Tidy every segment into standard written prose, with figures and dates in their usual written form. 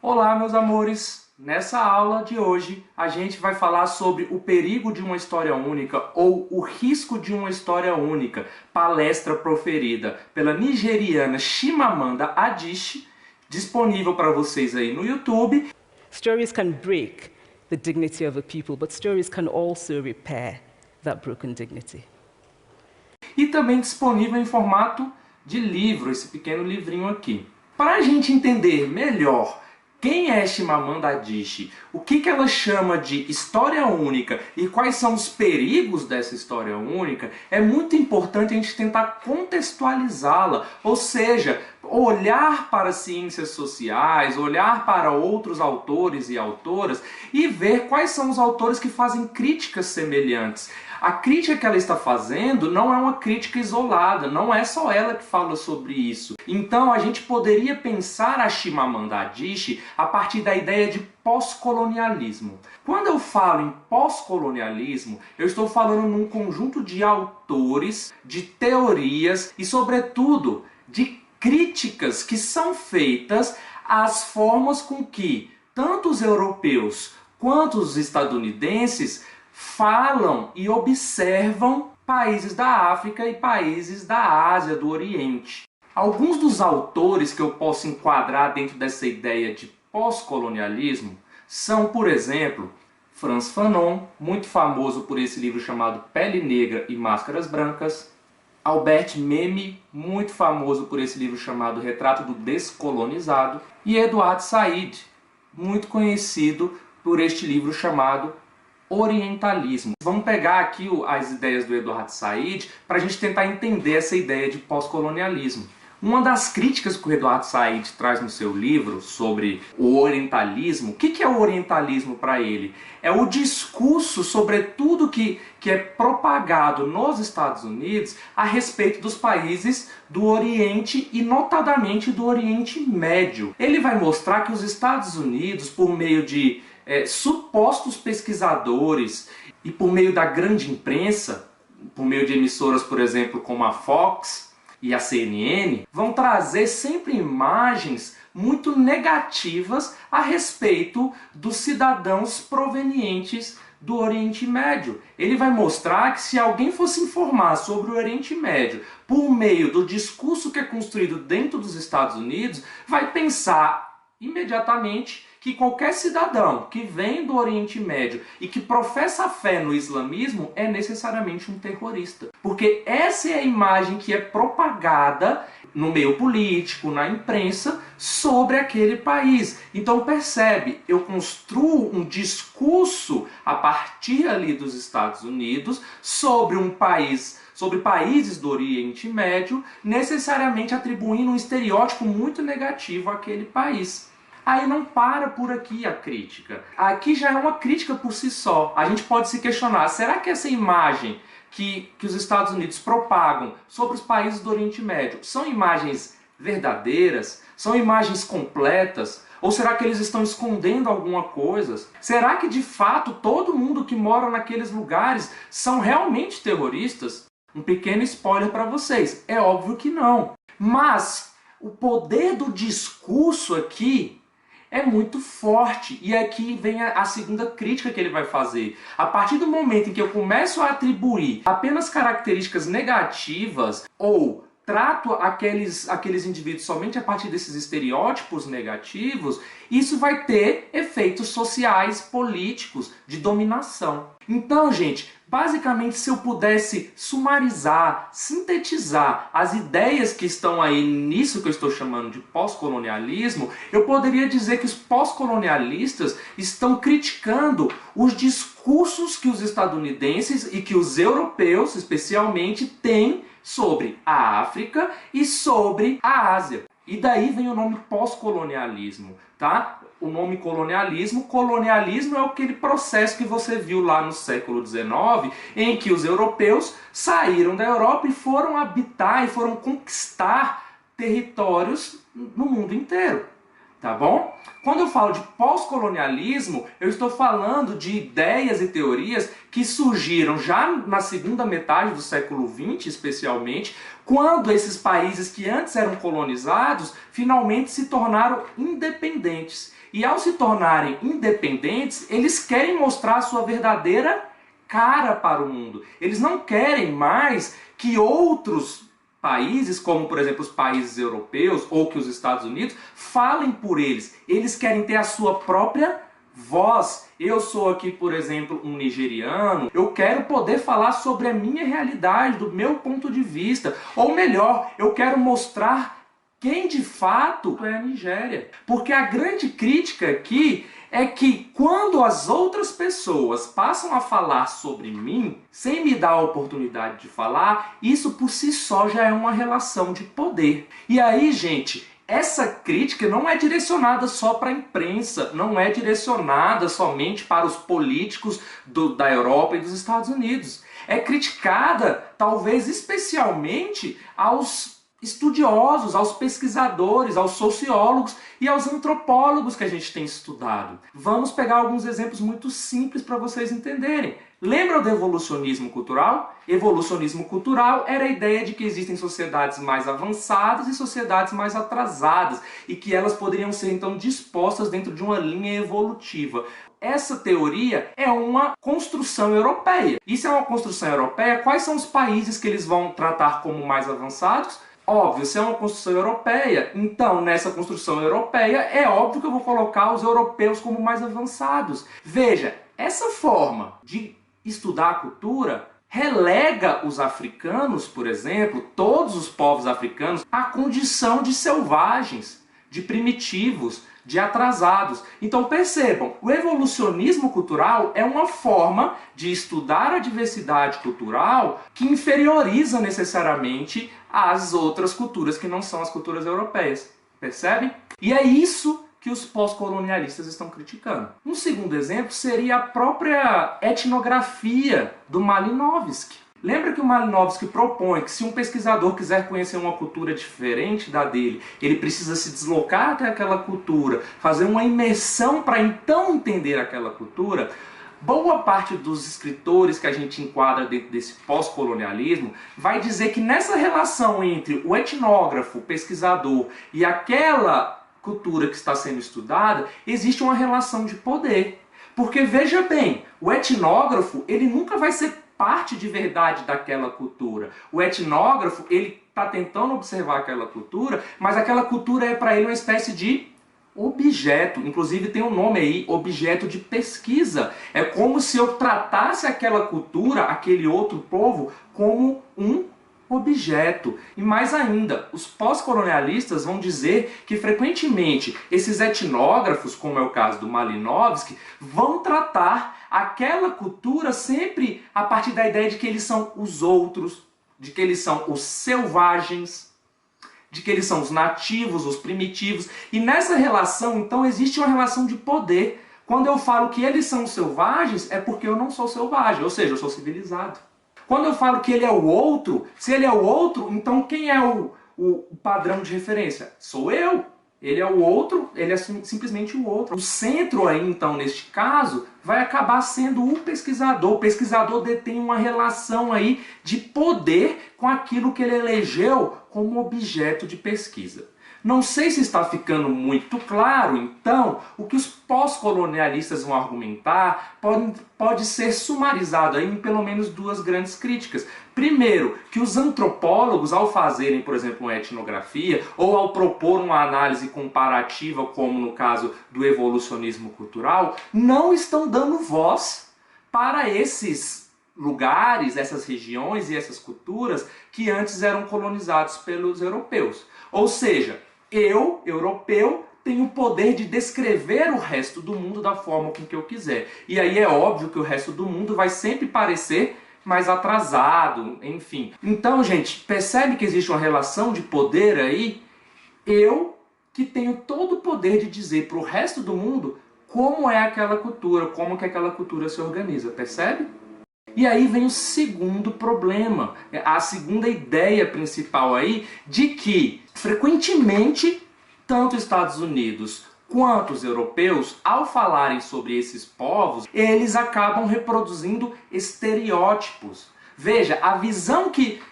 Olá, meus amores! Nessa aula de hoje, a gente vai falar sobre o perigo de uma história única ou o risco de uma história única, palestra proferida pela nigeriana Chimamanda Adichie, disponível para vocês aí no YouTube. Stories can break the dignity of a people, but stories can also repair that broken dignity. E também disponível em formato de livro, esse pequeno livrinho aqui. Para a gente entender melhor quem é Chimamanda Adichie, o que ela chama de história única e quais são os perigos dessa história única, é muito importante a gente tentar contextualizá-la, ou seja, olhar para ciências sociais, olhar para outros autores e autoras e ver quais são os autores que fazem críticas semelhantes. A crítica que ela está fazendo não é uma crítica isolada, não é só ela que fala sobre isso. Então a gente poderia pensar a Chimamanda Adichie a partir da ideia de pós-colonialismo. Quando eu falo em pós-colonialismo, eu estou falando num conjunto de autores, de teorias e, sobretudo, de críticas que são feitas às formas com que tanto os europeus quanto os estadunidenses falam e observam países da África e países da Ásia, do Oriente. Alguns dos autores que eu posso enquadrar dentro dessa ideia de pós-colonialismo são, por exemplo, Frantz Fanon, muito famoso por esse livro chamado Pele Negra e Máscaras Brancas, Albert Memmi, muito famoso por esse livro chamado Retrato do Descolonizado, e Edward Said, muito conhecido por este livro chamado Orientalismo. Vamos pegar aqui as ideias do Edward Said para a gente tentar entender essa ideia de pós-colonialismo. Uma das críticas que o Edward Said traz no seu livro sobre o orientalismo, o que é o orientalismo para ele? É o discurso sobre tudo que é propagado nos Estados Unidos a respeito dos países do Oriente e notadamente do Oriente Médio. Ele vai mostrar que os Estados Unidos, por meio de supostos pesquisadores e por meio da grande imprensa, por meio de emissoras, por exemplo, como a Fox e a CNN, vão trazer sempre imagens muito negativas a respeito dos cidadãos provenientes do Oriente Médio. Ele vai mostrar que se alguém fosse informar sobre o Oriente Médio por meio do discurso que é construído dentro dos Estados Unidos, vai pensar imediatamente que qualquer cidadão que vem do Oriente Médio e que professa fé no islamismo é necessariamente um terrorista. Porque essa é a imagem que é propagada no meio político, na imprensa, sobre aquele país. Então percebe, eu construo um discurso a partir ali dos Estados Unidos sobre um país, sobre países do Oriente Médio, necessariamente atribuindo um estereótipo muito negativo àquele país. Aí não para por aqui a crítica. Aqui já é uma crítica por si só. A gente pode se questionar, será que essa imagem que os Estados Unidos propagam sobre os países do Oriente Médio são imagens verdadeiras? São imagens completas? Ou será que eles estão escondendo alguma coisa? Será que de fato todo mundo que mora naqueles lugares são realmente terroristas? Um pequeno spoiler para vocês, é óbvio que não. Mas o poder do discurso aqui é muito forte. E aqui vem a segunda crítica que ele vai fazer. A partir do momento em que eu começo a atribuir apenas características negativas ou trato aqueles indivíduos somente a partir desses estereótipos negativos, isso vai ter efeitos sociais, políticos, de dominação. Então, gente, basicamente, se eu pudesse sumarizar, sintetizar as ideias que estão aí nisso que eu estou chamando de pós-colonialismo, eu poderia dizer que os pós-colonialistas estão criticando os discursos que os estadunidenses e que os europeus, especialmente, têm sobre a África e sobre a Ásia. E daí vem o nome pós-colonialismo, tá? O nome colonialismo é aquele processo que você viu lá no século XIX, em que os europeus saíram da Europa e foram habitar e foram conquistar territórios no mundo inteiro. tá bom? Quando eu falo de pós-colonialismo, eu estou falando de ideias e teorias que surgiram já na segunda metade do século XX, especialmente, quando esses países que antes eram colonizados, finalmente se tornaram independentes. E ao se tornarem independentes, eles querem mostrar a sua verdadeira cara para o mundo. Eles não querem mais que outros países, como por exemplo os países europeus ou que os Estados Unidos, falem por eles. Eles querem ter a sua própria voz. Eu sou aqui, por exemplo, um nigeriano, eu quero poder falar sobre a minha realidade, do meu ponto de vista. Ou melhor, eu quero mostrar quem de fato é a Nigéria. Porque a grande crítica aqui é que quando as outras pessoas passam a falar sobre mim, sem me dar a oportunidade de falar, isso por si só já é uma relação de poder. E aí, gente, essa crítica não é direcionada só para a imprensa, não é direcionada somente para os políticos da Europa e dos Estados Unidos. É criticada, talvez especialmente, aos estudiosos, aos pesquisadores, aos sociólogos e aos antropólogos que a gente tem estudado. Vamos pegar alguns exemplos muito simples para vocês entenderem. Lembra do evolucionismo cultural? Evolucionismo cultural era a ideia de que existem sociedades mais avançadas e sociedades mais atrasadas e que elas poderiam ser então dispostas dentro de uma linha evolutiva. Essa teoria é uma construção europeia. E se é uma construção europeia, quais são os países que eles vão tratar como mais avançados? Óbvio, se é uma construção europeia, então nessa construção europeia é óbvio que eu vou colocar os europeus como mais avançados. Veja, essa forma de estudar a cultura relega os africanos, por exemplo, todos os povos africanos, à condição de selvagens, de primitivos, de atrasados. Então percebam, o evolucionismo cultural é uma forma de estudar a diversidade cultural que inferioriza necessariamente as outras culturas que não são as culturas europeias. Percebem? E é isso que os pós-colonialistas estão criticando. Um segundo exemplo seria a própria etnografia do Malinowski. Lembra que o Malinowski propõe que se um pesquisador quiser conhecer uma cultura diferente da dele, ele precisa se deslocar até aquela cultura, fazer uma imersão para então entender aquela cultura? Boa parte dos escritores que a gente enquadra dentro desse pós-colonialismo vai dizer que nessa relação entre o etnógrafo, o pesquisador e aquela cultura que está sendo estudada, existe uma relação de poder. Porque veja bem, o etnógrafo ele nunca vai ser parte de verdade daquela cultura. O etnógrafo ele está tentando observar aquela cultura, mas aquela cultura é para ele uma espécie de objeto, inclusive tem um nome aí, objeto de pesquisa. É como se eu tratasse aquela cultura, aquele outro povo, como um objeto. E mais ainda, os pós-colonialistas vão dizer que frequentemente esses etnógrafos, como é o caso do Malinowski, vão tratar aquela cultura sempre a partir da ideia de que eles são os outros, de que eles são os selvagens, de que eles são os nativos, os primitivos. E nessa relação, então, existe uma relação de poder. Quando eu falo que eles são selvagens, é porque eu não sou selvagem, ou seja, eu sou civilizado. Quando eu falo que ele é o outro, se ele é o outro, então quem é o padrão de referência? Sou eu. Ele é o outro, ele é simplesmente o outro. O centro aí, então, neste caso, vai acabar sendo o pesquisador. O pesquisador detém uma relação aí de poder com aquilo que ele elegeu como objeto de pesquisa. Não sei se está ficando muito claro, então, o que os pós-colonialistas vão argumentar pode ser sumarizado aí em pelo menos duas grandes críticas. Primeiro, que os antropólogos, ao fazerem, por exemplo, uma etnografia, ou ao propor uma análise comparativa, como no caso do evolucionismo cultural, não estão dando voz para esses lugares, essas regiões e essas culturas que antes eram colonizados pelos europeus. Ou seja, eu, europeu, tenho o poder de descrever o resto do mundo da forma com que eu quiser. E aí é óbvio que o resto do mundo vai sempre parecer mais atrasado, enfim. Então, gente, percebe que existe uma relação de poder aí? Eu, que tenho todo o poder de dizer para o resto do mundo como é aquela cultura, como que aquela cultura se organiza, percebe? E aí vem o segundo problema, a segunda ideia principal aí, de que frequentemente tanto Estados Unidos quanto os europeus, ao falarem sobre esses povos, eles acabam reproduzindo estereótipos. Veja, a visão que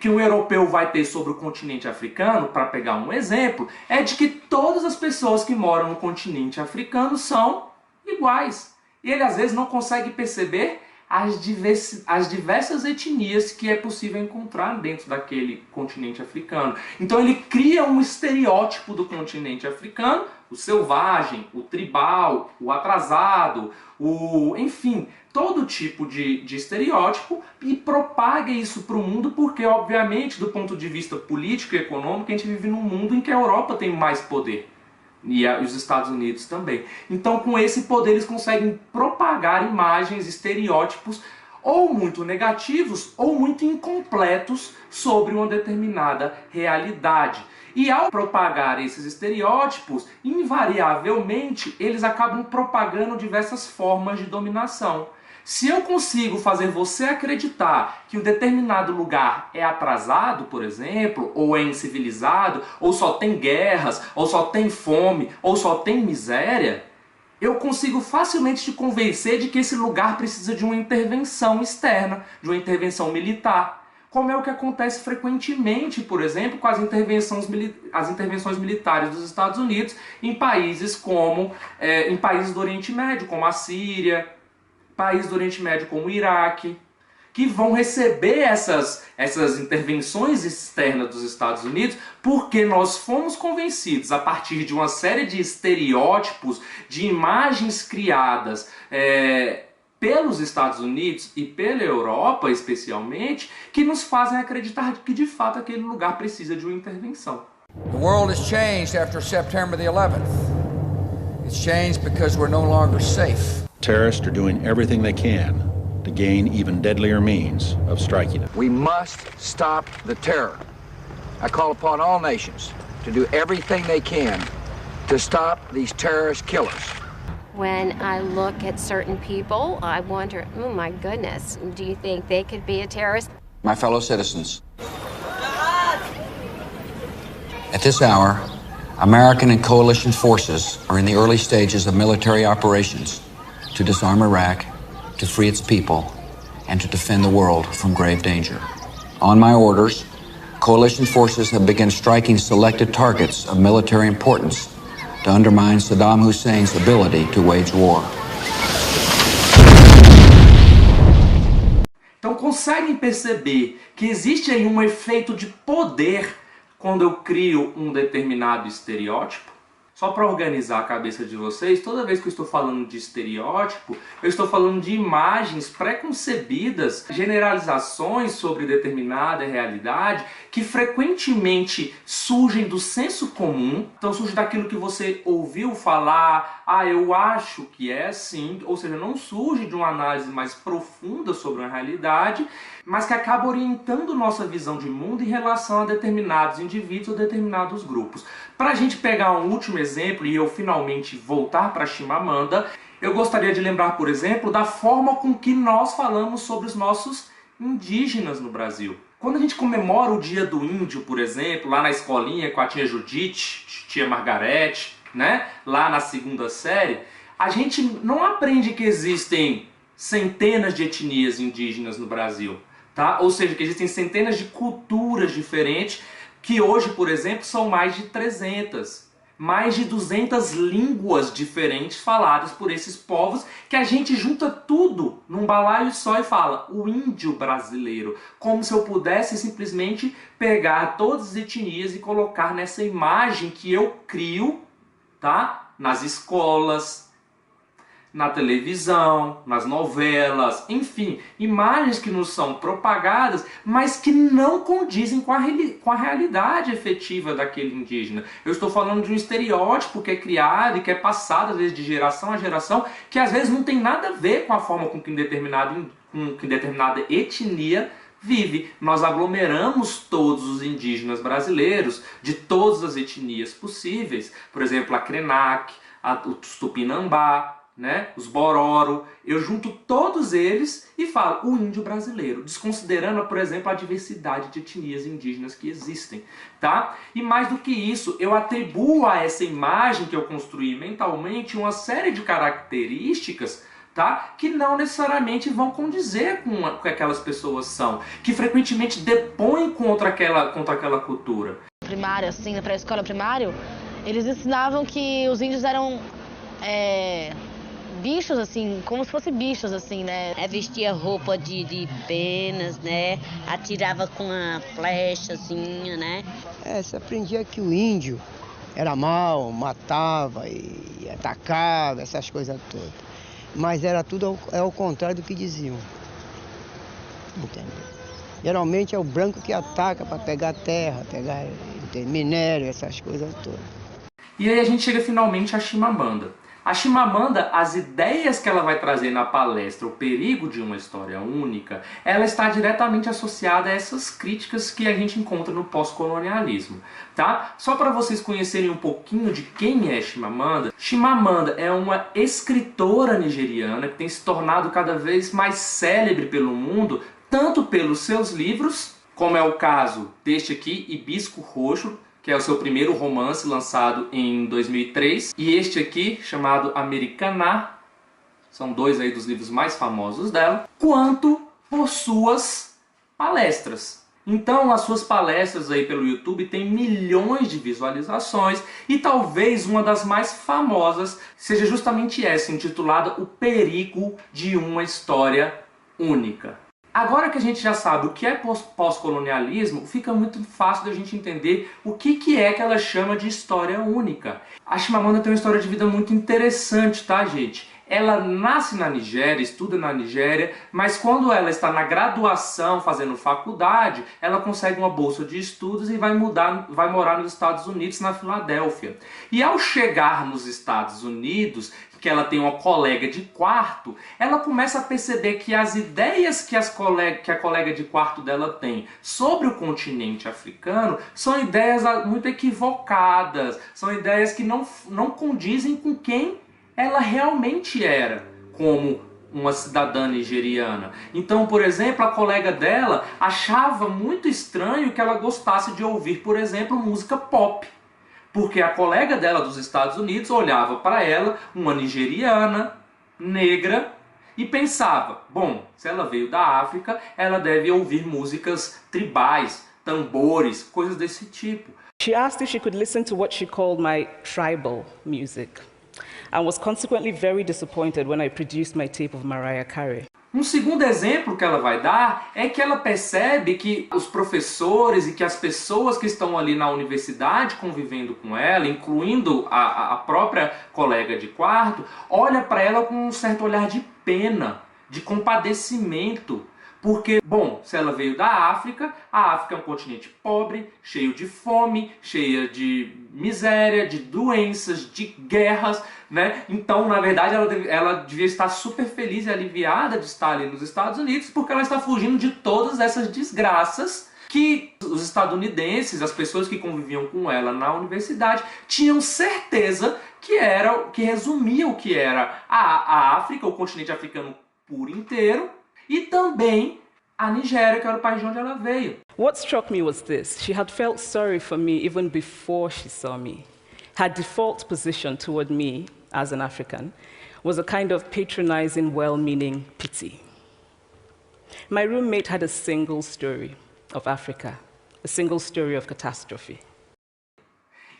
o europeu vai ter sobre o continente africano, para pegar um exemplo, é de que todas as pessoas que moram no continente africano são iguais. E ele às vezes não consegue perceber as diversas etnias que é possível encontrar dentro daquele continente africano. Então ele cria um estereótipo do continente africano, o selvagem, o tribal, o atrasado, enfim, todo tipo de estereótipo, e propaga isso para o mundo porque, obviamente, do ponto de vista político e econômico, a gente vive num mundo em que a Europa tem mais poder. E os Estados Unidos também. Então, com esse poder, eles conseguem propagar imagens, estereótipos, ou muito negativos, ou muito incompletos sobre uma determinada realidade. E ao propagar esses estereótipos, invariavelmente, eles acabam propagando diversas formas de dominação. Se eu consigo fazer você acreditar que um determinado lugar é atrasado, por exemplo, ou é incivilizado, ou só tem guerras, ou só tem fome, ou só tem miséria, eu consigo facilmente te convencer de que esse lugar precisa de uma intervenção externa, de uma intervenção militar. Como é o que acontece frequentemente, por exemplo, com as intervenções militares dos Estados Unidos em países como em países do Oriente Médio, como a Síria, países do Oriente Médio como o Iraque, que vão receber essas intervenções externas dos Estados Unidos porque nós fomos convencidos, a partir de uma série de estereótipos, de imagens criadas pelos Estados Unidos e pela Europa especialmente, que nos fazem acreditar que de fato aquele lugar precisa de uma intervenção. The world has changed after September the 11th. It's changed because we're no longer safe. Terrorists are doing everything they can to gain even deadlier means of striking it. We must stop the terror. I call upon all nations to do everything they can to stop these terrorist killers. When I look at certain people, I wonder, oh my goodness, do you think they could be a terrorist? My fellow citizens, at this hour, American and coalition forces are in the early stages of military operations to disarm Iraq, to free its people, and to defend the world from grave danger. On my orders, coalition forces have begun striking selected targets of military importance to undermine Saddam Hussein's ability to wage war. Então conseguem perceber que existe aí um efeito de poder quando eu crio um determinado estereótipo? Só para organizar a cabeça de vocês, toda vez que eu estou falando de estereótipo, eu estou falando de imagens pré-concebidas, generalizações sobre determinada realidade que frequentemente surgem do senso comum, então surge daquilo que você ouviu falar, eu acho que é assim, ou seja, não surge de uma análise mais profunda sobre uma realidade, mas que acaba orientando nossa visão de mundo em relação a determinados indivíduos ou determinados grupos. Para a gente pegar um último exemplo e eu finalmente voltar para Chimamanda, eu gostaria de lembrar, por exemplo, da forma com que nós falamos sobre os nossos indígenas no Brasil. Quando a gente comemora o Dia do Índio, por exemplo, lá na escolinha com a tia Judite, tia Margarete, né? Lá na segunda série, a gente não aprende que existem centenas de etnias indígenas no Brasil, tá? Ou seja, que existem centenas de culturas diferentes, que hoje, por exemplo, são mais de 300. Mais de 200 línguas diferentes faladas por esses povos, que a gente junta tudo num balaio só e fala o índio brasileiro, como se eu pudesse simplesmente pegar todas as etnias e colocar nessa imagem que eu crio, tá? Nas escolas, na televisão, nas novelas, enfim, imagens que nos são propagadas, mas que não condizem com a realidade efetiva daquele indígena. Eu estou falando de um estereótipo que é criado e que é passado, às vezes, de geração a geração, que às vezes não tem nada a ver com a forma com que determinada etnia vive. Nós aglomeramos todos os indígenas brasileiros, de todas as etnias possíveis, por exemplo, a Krenak, os Tupinambá, né, os Bororo, eu junto todos eles e falo o índio brasileiro, desconsiderando, por exemplo, a diversidade de etnias indígenas que existem, tá? E mais do que isso, eu atribuo a essa imagem que eu construí mentalmente uma série de características, tá, que não necessariamente vão condizer com o que aquelas pessoas são, que frequentemente depõem contra aquela cultura. Primária, assim, na pré-escola primária, eles ensinavam que os índios eram bichos, assim, como se fossem bichos, assim, né? Vestia roupa de penas, né? Atirava com a flecha, assim, né? Você aprendia que o índio era mau, matava e atacava, essas coisas todas. Mas era tudo ao contrário do que diziam. Entendeu? Geralmente é o branco que ataca para pegar terra, pegar minério, essas coisas todas. E aí a gente chega finalmente a Chimamanda. A Chimamanda, as ideias que ela vai trazer na palestra, o perigo de uma história única, ela está diretamente associada a essas críticas que a gente encontra no pós-colonialismo, tá? Só para vocês conhecerem um pouquinho de quem é Chimamanda, Chimamanda é uma escritora nigeriana que tem se tornado cada vez mais célebre pelo mundo, tanto pelos seus livros, como é o caso deste aqui, Hibisco Roxo, que é o seu primeiro romance lançado em 2003, e este aqui, chamado Americaná, são dois aí dos livros mais famosos dela, quanto por suas palestras. Então, as suas palestras aí pelo YouTube têm milhões de visualizações, e talvez uma das mais famosas seja justamente essa, intitulada O Perigo de uma História Única. Agora que a gente já sabe o que é pós-colonialismo, fica muito fácil da gente entender o que é que ela chama de história única. A Chimamanda tem uma história de vida muito interessante, tá, gente? Ela nasce na Nigéria, estuda na Nigéria, mas quando ela está na graduação, fazendo faculdade, ela consegue uma bolsa de estudos e vai morar nos Estados Unidos, na Filadélfia. E ao chegar nos Estados Unidos, que ela tem uma colega de quarto, ela começa a perceber que as ideias que a colega de quarto dela tem sobre o continente africano são ideias muito equivocadas, são ideias que não condizem com quem ela realmente era como uma cidadã nigeriana. Então, por exemplo, a colega dela achava muito estranho que ela gostasse de ouvir, por exemplo, música pop. Porque a colega dela dos Estados Unidos olhava para ela, uma nigeriana, negra, e pensava, bom, se ela veio da África, ela deve ouvir músicas tribais, tambores, coisas desse tipo. She asked if she could listen to what she called my tribal music, and was consequently very disappointed when I produced my tape of Mariah Carey. Um segundo exemplo que ela vai dar é que ela percebe que os professores e que as pessoas que estão ali na universidade convivendo com ela, incluindo a própria colega de quarto, olha para ela com um certo olhar de pena, de compadecimento. Porque, bom, se ela veio da África, a África é um continente pobre, cheio de fome, cheia de miséria, de doenças, de guerras, né? Então, na verdade, ela devia estar super feliz e aliviada de estar ali nos Estados Unidos, porque ela está fugindo de todas essas desgraças que os estadunidenses, as pessoas que conviviam com ela na universidade, tinham certeza que resumia o que era a África, o continente africano por inteiro, e também a Nigéria, que era o país de onde ela veio. What struck me was this: she had felt sorry for me even before she saw me. Her default position toward me, as an African, was a kind of patronizing, well-meaning pity. My roommate had a single story of Africa, a single story of catastrophe.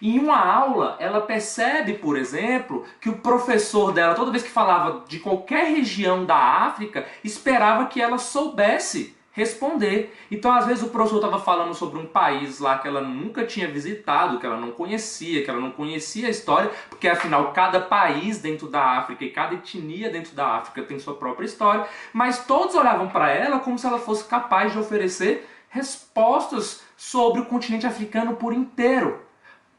Em uma aula, ela percebe, por exemplo, que o professor dela, toda vez que falava de qualquer região da África, esperava que ela soubesse responder. Então, às vezes, o professor estava falando sobre um país lá que ela nunca tinha visitado, que ela não conhecia a história, porque, afinal, cada país dentro da África e cada etnia dentro da África tem sua própria história, mas todos olhavam para ela como se ela fosse capaz de oferecer respostas sobre o continente africano por inteiro.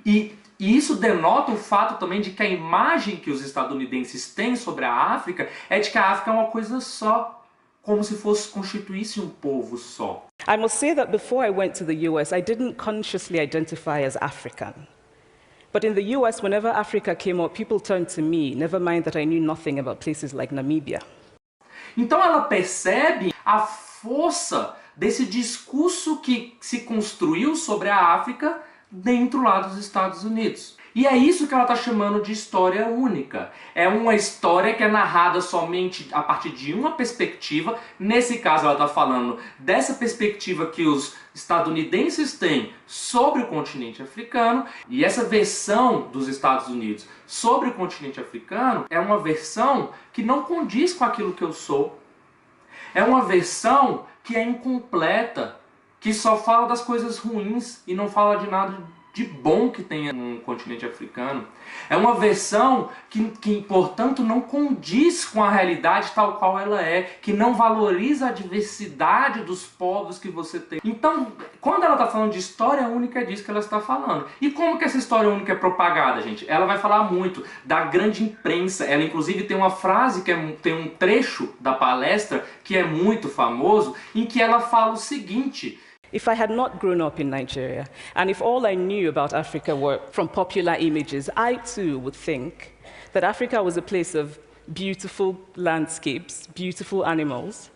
E isso denota o fato também de que a imagem que os estadunidenses têm sobre a África é de que a África é uma coisa só, como se constituísse um povo só. I must say that before I went to the US, I didn't consciously identify as African. But in the US, whenever Africa came up, people turned to me, never mind that I knew nothing about places like Namibia. Então ela percebe a força desse discurso que se construiu sobre a África dentro lá dos Estados Unidos. E é isso que ela está chamando de história única. É uma história que é narrada somente a partir de uma perspectiva. Nesse caso ela está falando dessa perspectiva que os estadunidenses têm sobre o continente africano. E essa versão dos Estados Unidos sobre o continente africano é uma versão que não condiz com aquilo que eu sou. É uma versão que é incompleta, que só fala das coisas ruins e não fala de nada de bom que tem no continente africano. É uma versão que, portanto, não condiz com a realidade tal qual ela é, que não valoriza a diversidade dos povos que você tem. Então, quando ela está falando de história única, é disso que ela está falando. E como que essa história única é propagada, gente? Ela vai falar muito da grande imprensa. Ela, inclusive, tem uma frase, tem um trecho da palestra que é muito famoso, em que ela fala o seguinte: If I had not grown up in Nigeria, and if all I knew about Africa were from popular images, I too would think that Africa was a place of beautiful landscapes, beautiful animals,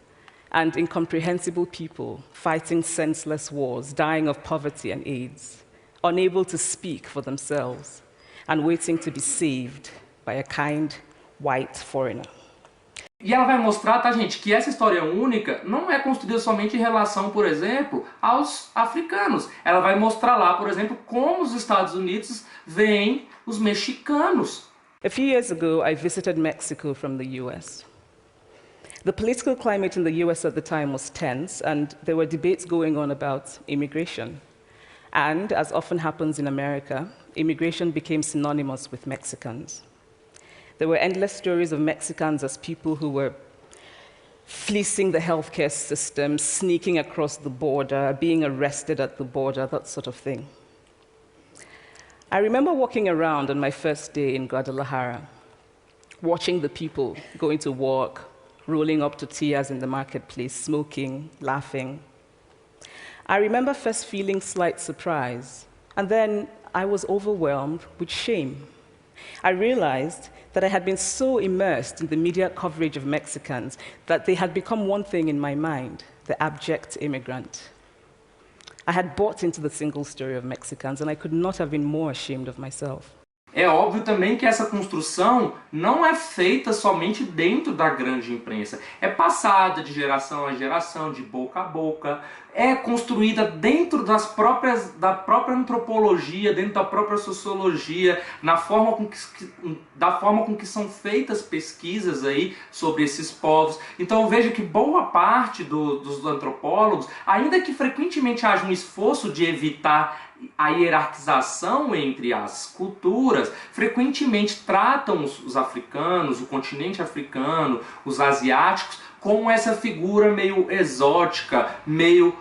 and incomprehensible people fighting senseless wars, dying of poverty and AIDS, unable to speak for themselves, and waiting to be saved by a kind white foreigner. E ela vai mostrar, tá, gente, que essa história única não é construída somente em relação, por exemplo, aos africanos. Ela vai mostrar lá, por exemplo, como os Estados Unidos veem os mexicanos. A few years ago, I visited Mexico from the US. The political climate in the US at the time was tense, and there were debates going on about immigration. And, as often happens in America, immigration became synonymous with Mexicans. There were endless stories of Mexicans as people who were fleecing the healthcare system, sneaking across the border, being arrested at the border, that sort of thing. I remember walking around on my first day in Guadalajara, watching the people going to work, rolling up tortillas in the marketplace, smoking, laughing. I remember first feeling slight surprise, and then I was overwhelmed with shame. I realized that I had been so immersed in the media coverage of Mexicans that they had become one thing in my mind: the abject immigrant. I had bought into the single story of Mexicans, and I could not have been more ashamed of myself. É óbvio também que essa construção não é feita somente dentro da grande imprensa. É passada de geração a geração, de boca a boca. É construída dentro da própria antropologia, dentro da própria sociologia, da forma com que são feitas pesquisas aí sobre esses povos. Então veja que boa parte dos antropólogos, ainda que frequentemente haja um esforço de evitar a hierarquização entre as culturas, frequentemente tratam os africanos, o continente africano, os asiáticos, como essa figura meio exótica, meio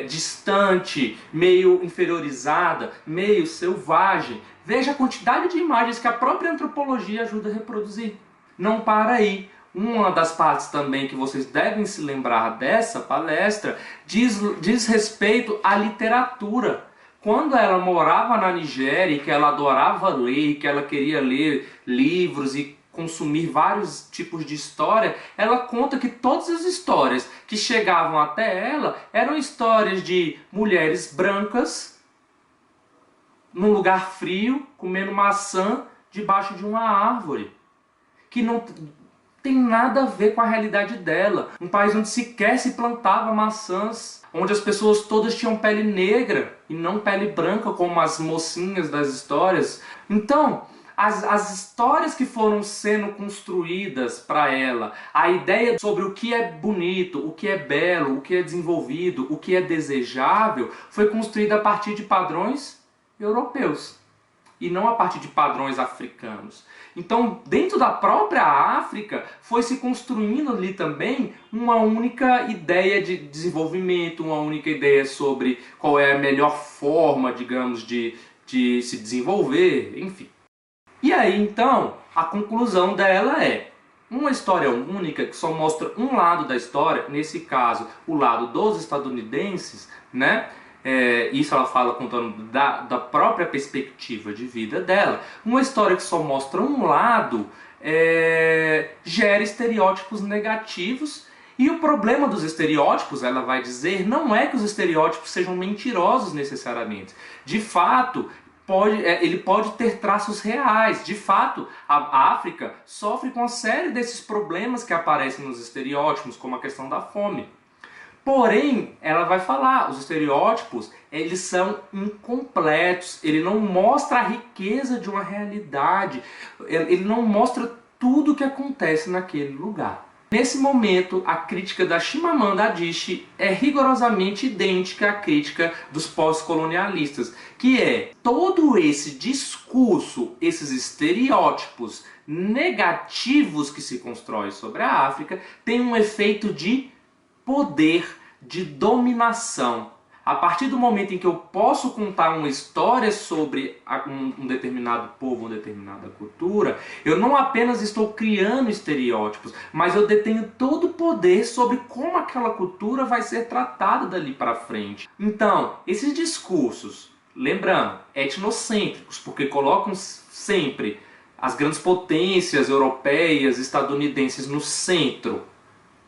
distante, meio inferiorizada, meio selvagem. Veja a quantidade de imagens que a própria antropologia ajuda a reproduzir. Não para aí. Uma das partes também que vocês devem se lembrar dessa palestra diz respeito à literatura. Quando ela morava na Nigéria e que ela adorava ler, que ela queria ler livros e consumir vários tipos de história, ela conta que todas as histórias que chegavam até ela eram histórias de mulheres brancas num lugar frio, comendo maçã debaixo de uma árvore, que não tem nada a ver com a realidade dela. Um país onde sequer se plantava maçãs, onde as pessoas todas tinham pele negra e não pele branca como as mocinhas das histórias. Então, as histórias que foram sendo construídas para ela, a ideia sobre o que é bonito, o que é belo, o que é desenvolvido, o que é desejável, foi construída a partir de padrões europeus e não a partir de padrões africanos. Então, dentro da própria África, foi se construindo ali também uma única ideia de desenvolvimento, uma única ideia sobre qual é a melhor forma, digamos, de se desenvolver, enfim. E aí, então, a conclusão dela é uma história única que só mostra um lado da história, nesse caso, o lado dos estadunidenses, né? isso ela fala contando da própria perspectiva de vida dela. Uma história que só mostra um lado gera estereótipos negativos, e o problema dos estereótipos, ela vai dizer, não é que os estereótipos sejam mentirosos necessariamente. De fato, ele pode ter traços reais. De fato, a África sofre com uma série desses problemas que aparecem nos estereótipos, como a questão da fome. Porém, ela vai falar, os estereótipos, eles são incompletos, ele não mostra a riqueza de uma realidade, ele não mostra tudo o que acontece naquele lugar. Nesse momento, a crítica da Chimamanda Adichie é rigorosamente idêntica à crítica dos pós-colonialistas, que é todo esse discurso, esses estereótipos negativos que se constrói sobre a África, tem um efeito de poder, de dominação. A partir do momento em que eu posso contar uma história sobre um determinado povo, uma determinada cultura, eu não apenas estou criando estereótipos, mas eu detenho todo o poder sobre como aquela cultura vai ser tratada dali para frente. Então, esses discursos, lembrando, etnocêntricos, porque colocam sempre as grandes potências europeias, estadunidenses no centro,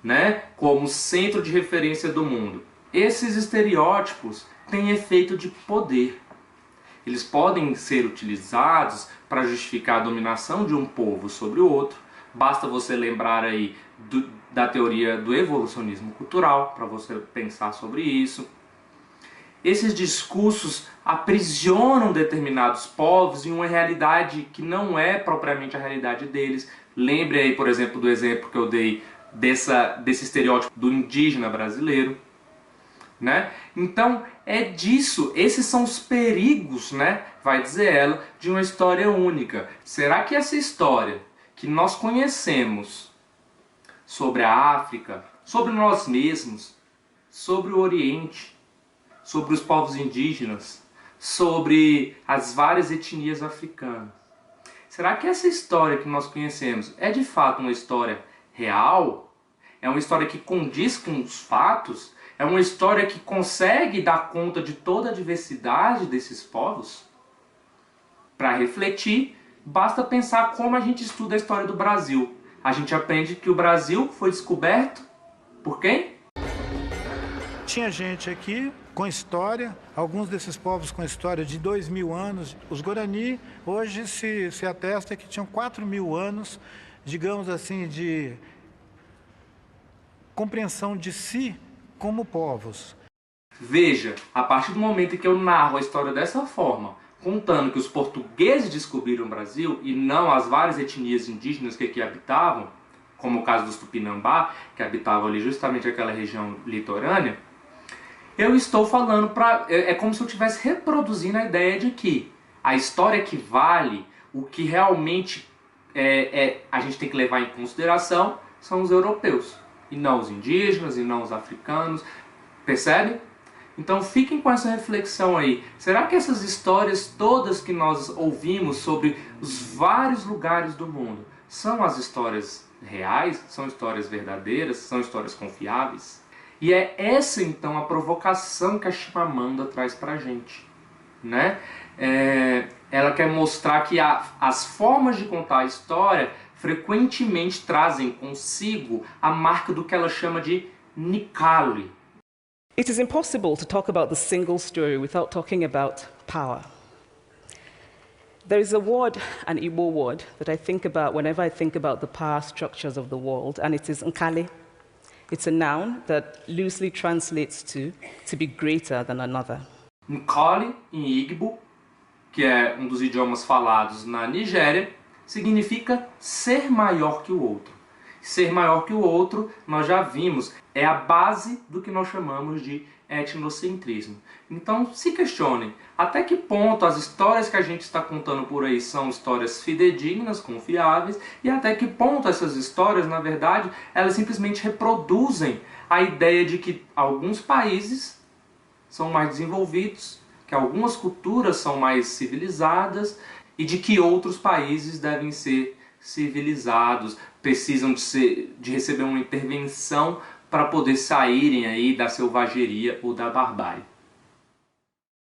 né, como centro de referência do mundo. Esses estereótipos têm efeito de poder. Eles podem ser utilizados para justificar a dominação de um povo sobre o outro. Basta você lembrar aí da teoria do evolucionismo cultural, para você pensar sobre isso. Esses discursos aprisionam determinados povos em uma realidade que não é propriamente a realidade deles. Lembre aí, por exemplo, do exemplo que eu dei desse estereótipo do indígena brasileiro. Né? Então é disso, esses são os perigos, né, vai dizer ela, de uma história única. Será que essa história que nós conhecemos sobre a África, sobre nós mesmos, sobre o Oriente, sobre os povos indígenas, sobre as várias etnias africanas, será que essa história que nós conhecemos é de fato uma história real? É uma história que condiz com os fatos? É uma história que consegue dar conta de toda a diversidade desses povos? Para refletir, basta pensar como a gente estuda a história do Brasil. A gente aprende que o Brasil foi descoberto por quem? Tinha gente aqui com história, alguns desses povos com história de 2.000 anos. Os Guarani hoje se atesta que tinham 4.000 anos, digamos assim, de compreensão de si como povos. Veja, a partir do momento em que eu narro a história dessa forma, contando que os portugueses descobriram o Brasil e não as várias etnias indígenas que aqui habitavam, como o caso dos Tupinambá, que habitavam ali justamente aquela região litorânea, eu estou falando é como se eu estivesse reproduzindo a ideia de que a história que vale, o que realmente a gente tem que levar em consideração, são os europeus. E não os indígenas, e não os africanos. Percebe? Então fiquem com essa reflexão aí. Será que essas histórias todas que nós ouvimos sobre os vários lugares do mundo são as histórias reais? São histórias verdadeiras? São histórias confiáveis? E é essa então a provocação que a Chimamanda traz pra gente, né? Ela quer mostrar que as formas de contar a história frequentemente trazem consigo a marca do que ela chama de Nikali. It is impossible to talk about the single story without talking about power. There is a word, an Igbo word, that I think about whenever I think about the power structures of the world, and it is Nkali. It's a noun that loosely translates to be greater than another. Nkali, em Igbo, que é um dos idiomas falados na Nigéria, significa ser maior que o outro. Ser maior que o outro, nós já vimos, é a base do que nós chamamos de etnocentrismo. Então se questionem, até que ponto as histórias que a gente está contando por aí são histórias fidedignas, confiáveis, e até que ponto essas histórias, na verdade, elas simplesmente reproduzem a ideia de que alguns países são mais desenvolvidos, que algumas culturas são mais civilizadas, e de que outros países devem ser civilizados, precisam de receber uma intervenção para poder saírem aí da selvageria ou da barbárie.